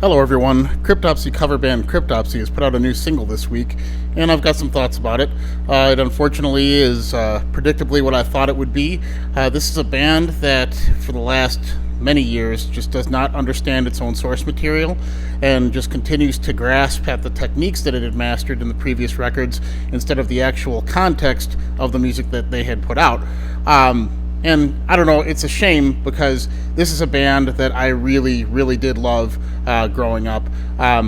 Hello everyone, CRYPTOPSY cover band CRYPTOPSY has put out a new single this week, and I've got some thoughts about it. It unfortunately is predictably what I thought it would be. This is a band that for the last many years just does not understand its own source material and just continues to grasp at the techniques that it had mastered in the previous records instead of the actual context of the music that they had put out. And I don't know, it's a shame because this is a band that I really, really did love growing up.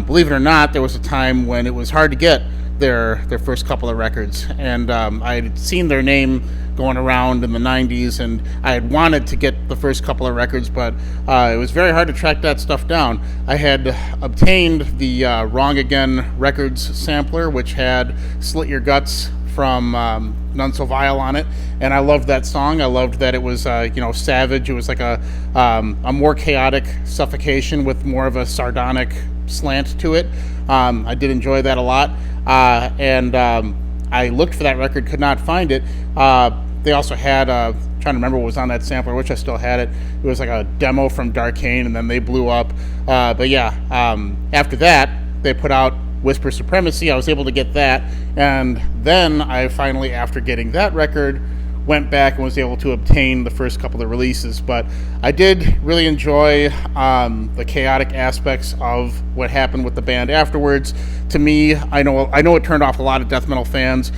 Believe it or not, there was a time when it was hard to get their first couple of records. And I had seen their name going around in the 90s, and I had wanted to get the first couple of records, but it was very hard to track that stuff down. I had obtained the Wrong Again Records sampler, which had Slit Your Guts from None So Vile on it, and I loved that song. I loved that it was savage. It was like a more chaotic Suffocation with more of a sardonic slant to it. I did enjoy that a lot, and I looked for that record, could not find it. They also had trying to remember what was on that sampler, which I still had it. It was like a demo from Darkane, and then they blew up. But yeah, after that they put out Whisper Supremacy. I was able to get that, and then I finally, after getting that record, went back and was able to obtain the first couple of releases. But I did really enjoy the chaotic aspects of what happened with the band afterwards. To me, I know it turned off a lot of death metal fans,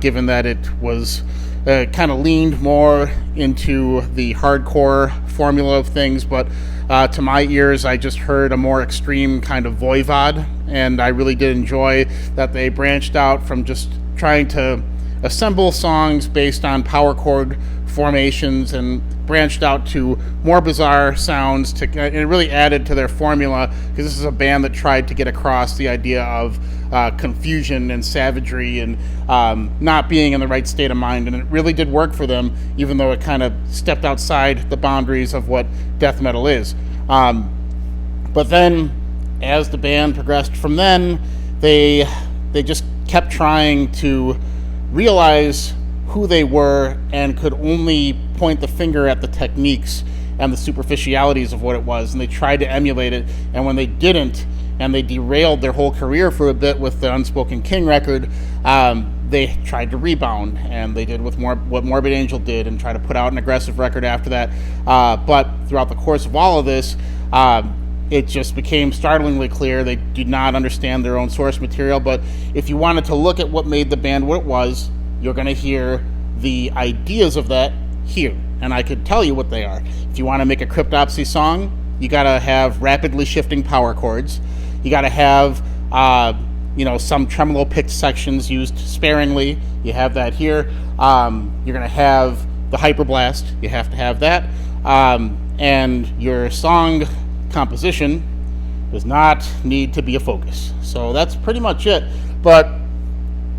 given that it was kind of leaned more into the hardcore formula of things, but to my ears, I just heard a more extreme kind of voivod, and I really did enjoy that they branched out from just trying to assemble songs based on power chord formations and branched out to more bizarre sounds, and it really added to their formula, because this is a band that tried to get across the idea of confusion and savagery and not being in the right state of mind, and it really did work for them, even though it kind of stepped outside the boundaries of what death metal is. But then, as the band progressed from then, they just kept trying to realize who they were and could only point the finger at the techniques and the superficialities of what it was, and they tried to emulate it, and when they didn't, and they derailed their whole career for a bit with the Unspoken King record, they tried to rebound, and they did with what Morbid Angel did and try to put out an aggressive record after that. But throughout the course of all of this, it just became startlingly clear they did not understand their own source material. But if you wanted to look at what made the band what it was, you're going to hear the ideas of that here, and I could tell you what they are. If you want to make a CRYPTOPSY song, you got to have rapidly shifting power chords. You got to have some tremolo picked sections used sparingly. You have that here. You're going to have the hyperblast. You have to have that. And your song composition does not need to be a focus. So that's pretty much it. But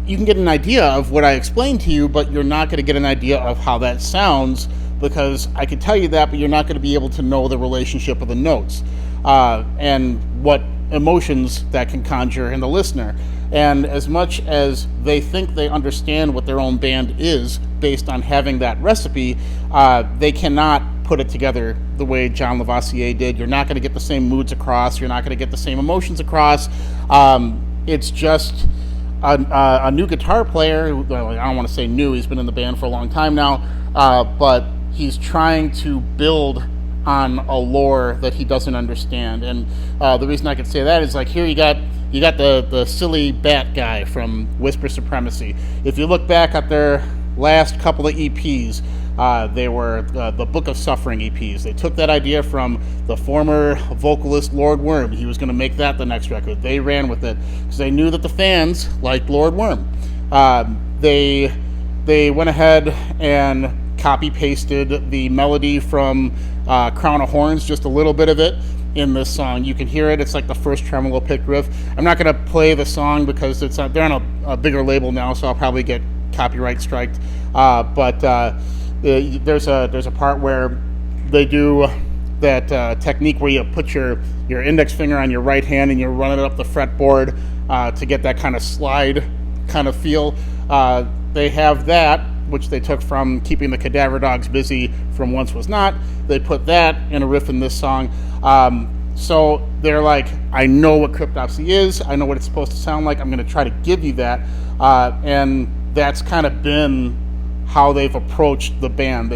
you can get an idea of what I explained to you, but you're not going to get an idea of how that sounds, because I could tell you that, but you're not going to be able to know the relationship of the notes and what emotions that can conjure in the listener. And as much as they think they understand what their own band is based on having that recipe, they cannot put it together the way John Lavoisier did. You're not going to get the same moods across. You're not going to get the same emotions across. It's just a new guitar player. Well, I don't want to say new. He's been in the band for a long time now, but he's trying to build on a lore that he doesn't understand. And the reason I can say that is, like, here you got the silly bat guy from Whisper Supremacy. If you look back at their last couple of EPs, they were the Book of Suffering EPs. They took that idea from the former vocalist Lord Worm. He was going to make that the next record. They ran with it because they knew that the fans liked Lord Worm. They went ahead and copy-pasted the melody from Crown of Horns, just a little bit of it, in this song. You can hear it. It's like the first tremolo picked riff. I'm not going to play the song because they're on a bigger label now, so I'll probably get copyright striked. But there's a part where they do that technique where you put your index finger on your right hand and you run it up the fretboard to get that kind of slide kind of feel. They have that, which they took from Keeping the Cadaver Dogs Busy from Once Was Not. They put that in a riff in this song. So they're like, I know what Cryptopsy is. I know what it's supposed to sound like. I'm going to try to give you that. And that's kind of been how they've approached the band.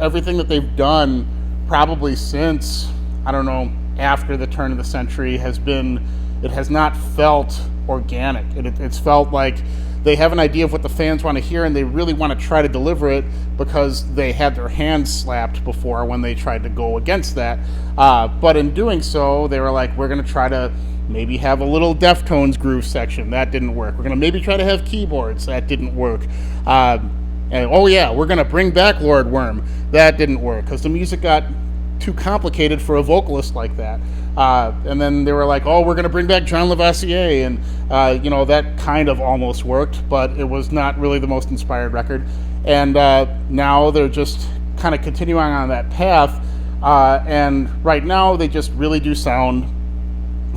Everything that they've done probably since, I don't know, after the turn of the century it has not felt organic. It's felt like they have an idea of what the fans want to hear, and they really want to try to deliver it because they had their hands slapped before when they tried to go against that. But in doing so, they were like, we're going to try to maybe have a little Deftones groove section. That didn't work. We're going to maybe try to have keyboards. That didn't work. And oh yeah, we're going to bring back Lord Worm. That didn't work because the music got too complicated for a vocalist like that. And then they were like, oh, we're going to bring back John Lavoisier. And, that kind of almost worked, but it was not really the most inspired record. And now they're just kind of continuing on that path. And right now they just really do sound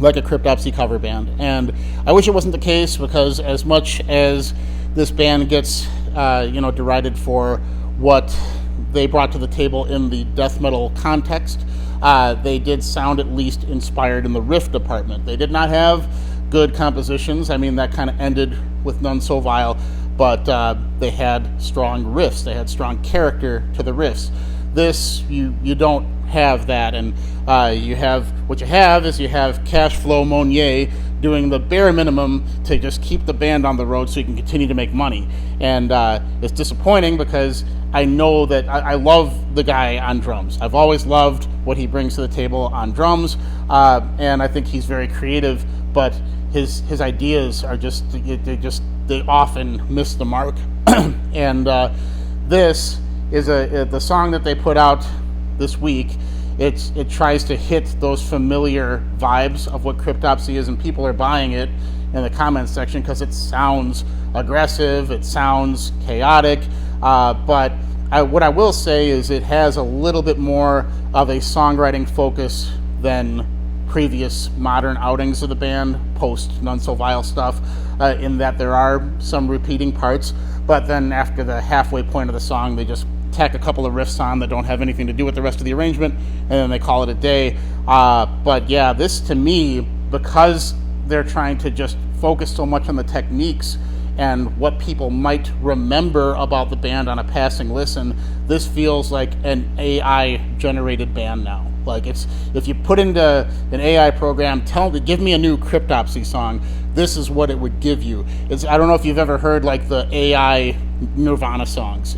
like a Cryptopsy cover band. And I wish it wasn't the case, because as much as this band gets, derided for what they brought to the table in the death metal context, they did sound at least inspired in the riff department. They did not have good compositions. I mean, that kind of ended with None So Vile, but they had strong riffs. They had strong character to the riffs. This, you don't have that, and you have Cash Flow Monnier doing the bare minimum to just keep the band on the road so you can continue to make money. And it's disappointing because I know that I love the guy on drums. I've always loved what he brings to the table on drums, and I think he's very creative, but his ideas are they often miss the mark. And this is the song that they put out this week. It tries to hit those familiar vibes of what Cryptopsy is, and people are buying it in the comments section because it sounds aggressive, it sounds chaotic, but what I will say is it has a little bit more of a songwriting focus than previous modern outings of the band, post None So Vile stuff, in that there are some repeating parts, but then after the halfway point of the song, they just tack a couple of riffs on that don't have anything to do with the rest of the arrangement, and then they call it a day. But yeah, this to me, because they're trying to just focus so much on the techniques and what people might remember about the band on a passing listen, this feels like an AI-generated band now. Like, if you put into an AI program, give me a new Cryptopsy song, this is what it would give you. I don't know if you've ever heard like the AI Nirvana songs.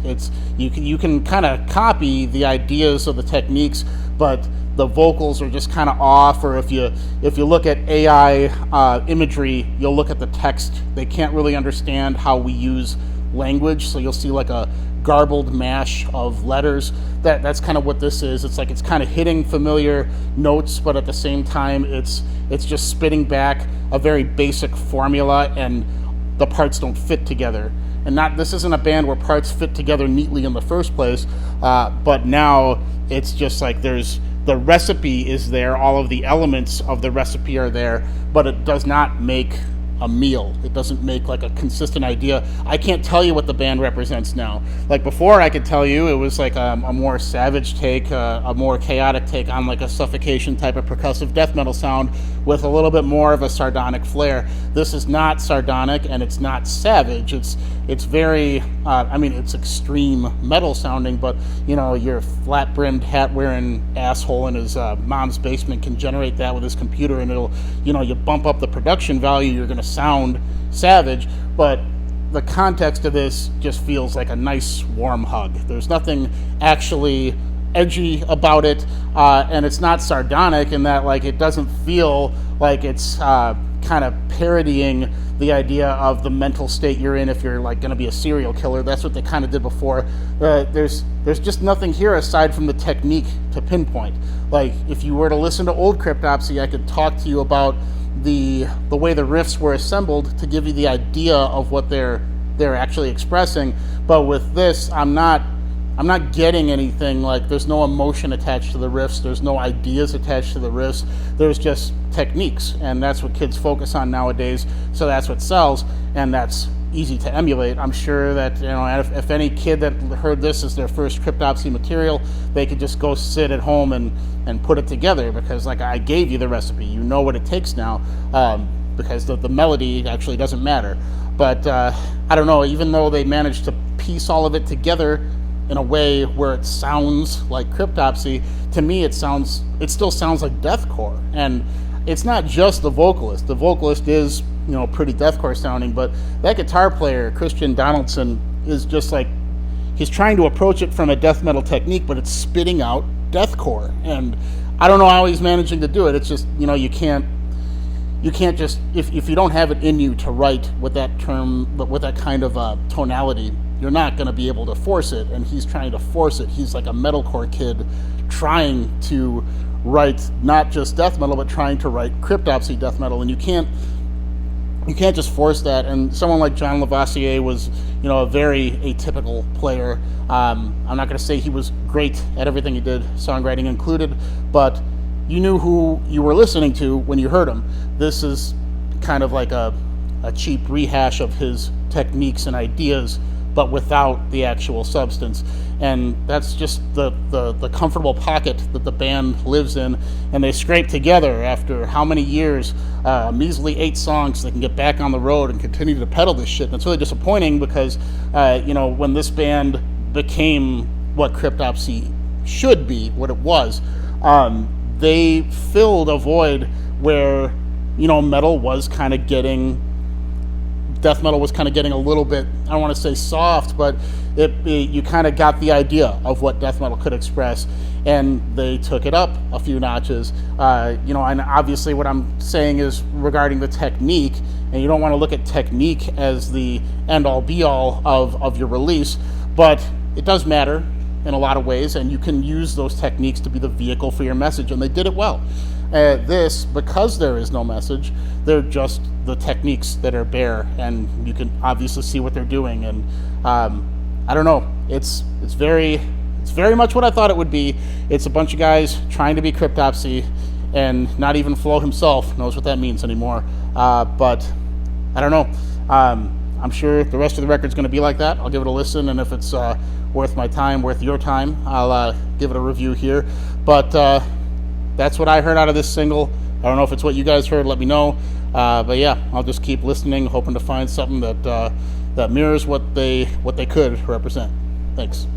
You can kind of copy the ideas of the techniques, but the vocals are just kind of off. Or if you look at AI imagery, you'll look at the text. They can't really understand how we use language, so you'll see like a garbled mash of letters. That's kind of what this is. It's like it's kind of hitting familiar notes, but at the same time it's just spitting back a very basic formula, and the parts don't fit together. And this isn't a band where parts fit together neatly in the first place, but now it's just like the recipe is there, all of the elements of the recipe are there, but it does not make a meal. It doesn't make like a consistent idea. I can't tell you what the band represents now. Like before, I could tell you it was like a more savage take, a more chaotic take on like a Suffocation type of percussive death metal sound with a little bit more of a sardonic flair. This is not sardonic, and it's not savage. It's very, it's extreme metal sounding, but your flat-brimmed hat-wearing asshole in his mom's basement can generate that with his computer, and it'll, you bump up the production value, you're going to sound savage, but the context of this just feels like a nice warm hug. There's nothing actually edgy about it, and it's not sardonic in that like it doesn't feel like it's kind of parodying the idea of the mental state you're in if you're like going to be a serial killer. That's what they kind of did before. There's just nothing here aside from the technique to pinpoint. Like if you were to listen to old Cryptopsy, I could talk to you about the way the riffs were assembled to give you the idea of what they're actually expressing. But with this, I'm not I'm not getting anything. Like, there's no emotion attached to the riffs, there's no ideas attached to the riffs, there's just techniques, and that's what kids focus on nowadays, so that's what sells, and that's easy to emulate. I'm sure that, if any kid that heard this as their first CRYPTOPSY material, they could just go sit at home and put it together, because like I gave you the recipe, you know what it takes now, because the melody actually doesn't matter. But I don't know, even though they managed to piece all of it together in a way where it sounds like CRYPTOPSY, to me it still sounds like deathcore. And it's not just the vocalist. The vocalist is, pretty deathcore sounding, but that guitar player, Christian Donaldson, is just like, he's trying to approach it from a death metal technique, but it's spitting out deathcore. And I don't know how he's managing to do it. It's just, you can't just, if you don't have it in you to write with that kind of tonality, you're not going to be able to force it, and he's trying to force it. He's like a metalcore kid trying to write not just death metal, but trying to write CRYPTOPSY death metal, and you can't just force that. And someone like John Lavoisier was, a very atypical player. I'm not going to say he was great at everything he did, songwriting included, but you knew who you were listening to when you heard him. This is kind of like a cheap rehash of his techniques and ideas, but without the actual substance. And that's just the comfortable pocket that the band lives in, and they scrape together after how many years, measly 8 songs, so they can get back on the road and continue to peddle this shit. And it's really disappointing because, when this band became what CRYPTOPSY should be, what it was, they filled a void where, metal was kind of getting, death metal was kind of getting a little bit, I don't want to say soft, but you kind of got the idea of what death metal could express, and they took it up a few notches. And obviously what I'm saying is regarding the technique, and you don't want to look at technique as the end-all be-all of your release, but it does matter in a lot of ways, and you can use those techniques to be the vehicle for your message, and they did it well. This, because there is no message, they're just the techniques that are bare, and you can obviously see what they're doing. And I don't know, it's very much what I thought it would be. It's a bunch of guys trying to be CRYPTOPSY, and not even Flo himself knows what that means anymore. But I don't know. I'm sure the rest of the record's going to be like that. I'll give it a listen, and if it's worth my time, worth your time, I'll give it a review here. But that's what I heard out of this single. I don't know if it's what you guys heard. Let me know. But yeah, I'll just keep listening, hoping to find something that mirrors what they could represent. Thanks.